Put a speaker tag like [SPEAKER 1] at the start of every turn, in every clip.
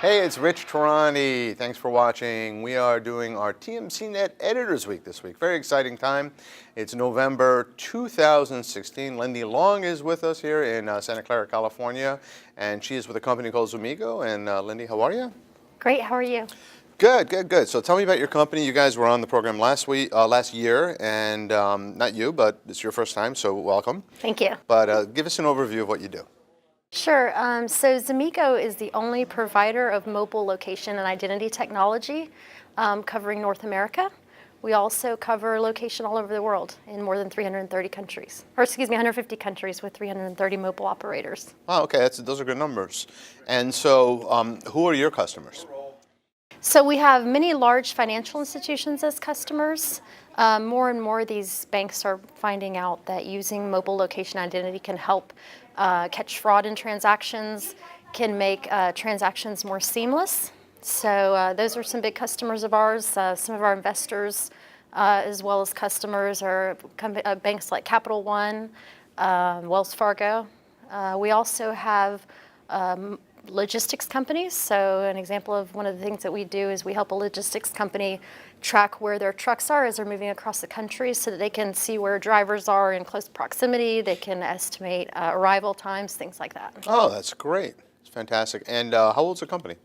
[SPEAKER 1] Hey, it's Rich Tehrani. Thanks for watching. We are doing our TMC Net Editors Week this week. Very exciting time. It's November 2016. Lyndi Long is with us here in Santa Clara, California, and she is with a company called Zumigo. And Lyndi, how are you?
[SPEAKER 2] Great. How are you?
[SPEAKER 1] Good, good, good. So tell me about your company. You guys were on the program last year, and not you, but it's your first time, so welcome.
[SPEAKER 2] Thank you.
[SPEAKER 1] But give us an overview of what you do.
[SPEAKER 2] Sure. So Zumigo is the only provider of mobile location and identity technology covering North America. We also cover location all over the world in more than 330 countries, or excuse me, 150 countries with 330 mobile operators.
[SPEAKER 1] Oh, okay. Those are good numbers. And so who are your customers?
[SPEAKER 2] So we have many large financial institutions as customers. More and more these banks are finding out that using mobile location identity can help catch fraud in transactions, can make transactions more seamless. So those are some big customers of ours. Some of our investors, as well as customers, are banks like Capital One, Wells Fargo. We also have logistics companies. So an example of one of the things that we do is we help a logistics company track where their trucks are as they're moving across the country so that they can see where drivers are in close proximity. They can estimate arrival times, things like that.
[SPEAKER 1] Oh, that's great. It's fantastic. And how old's the company?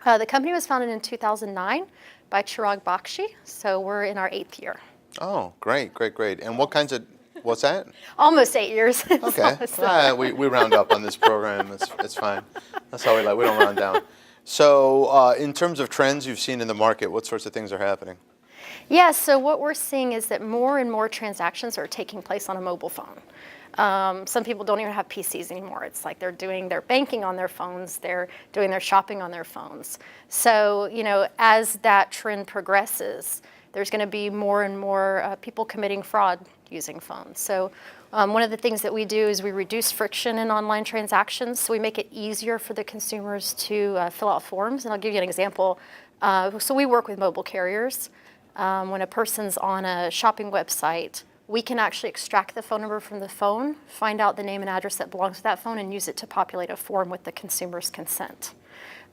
[SPEAKER 2] The company was founded in 2009 by Chirag Bakshi, so we're in our 8th year.
[SPEAKER 1] Oh, great, great, great. And what kinds of, what's that?
[SPEAKER 2] Almost 8 years.
[SPEAKER 1] Okay. We round up on this program. It's fine. That's how we like. We don't round down. So in terms of trends you've seen in the market, what sorts of things are happening?
[SPEAKER 2] Yeah, so what we're seeing is that more and more transactions are taking place on a mobile phone. Some people don't even have PCs anymore. It's like they're doing their banking on their phones, they're doing their shopping on their phones. So, as that trend progresses, there's going to be more and more people committing fraud using phones. So one of the things that we do is we reduce friction in online transactions. So we make it easier for the consumers to fill out forms. And I'll give you an example. So we work with mobile carriers. When a person's on a shopping website, we can actually extract the phone number from the phone, find out the name and address that belongs to that phone, and use it to populate a form with the consumer's consent.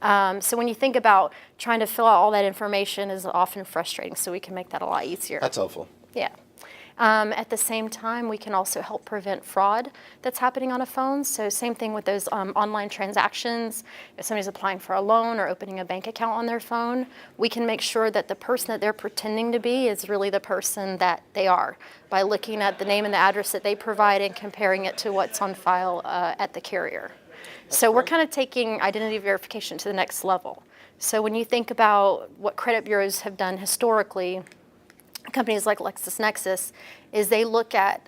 [SPEAKER 2] So when you think about trying to fill out all that information is often frustrating, so we can make that a lot easier.
[SPEAKER 1] That's helpful.
[SPEAKER 2] Yeah. At the same time, we can also help prevent fraud that's happening on a phone. So same thing with those online transactions. If somebody's applying for a loan or opening a bank account on their phone, we can make sure that the person that they're pretending to be is really the person that they are by looking at the name and the address that they provide and comparing it to what's on file at the carrier. So we're kind of taking identity verification to the next level. So when you think about what credit bureaus have done historically, companies like LexisNexis, is they look at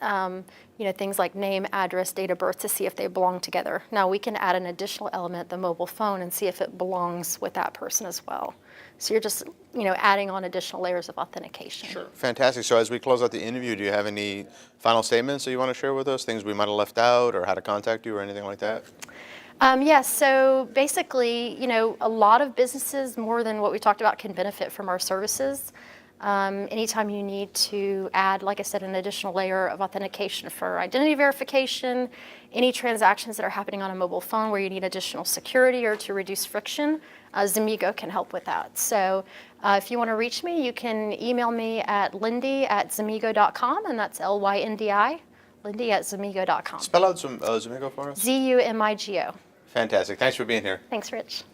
[SPEAKER 2] things like name, address, date of birth to see if they belong together. Now we can add an additional element, the mobile phone, and see if it belongs with that person as well. So you're just adding on additional layers of authentication.
[SPEAKER 1] Sure. Fantastic. So as we close out the interview, do you have any final statements that you want to share with us? Things we might have left out, or how to contact you, or anything like that?
[SPEAKER 2] Yes, so basically, a lot of businesses, more than what we talked about, can benefit from our services. Anytime you need to add, like I said, an additional layer of authentication for identity verification, any transactions that are happening on a mobile phone where you need additional security or to reduce friction, Zumigo can help with that. So if you want to reach me, you can email me at Lyndi@Zumigo.com, and that's Lyndi, Lyndi@Zumigo.com.
[SPEAKER 1] Spell out Zumigo for us.
[SPEAKER 2] Zumigo.
[SPEAKER 1] Fantastic. Thanks for being here.
[SPEAKER 2] Thanks, Rich.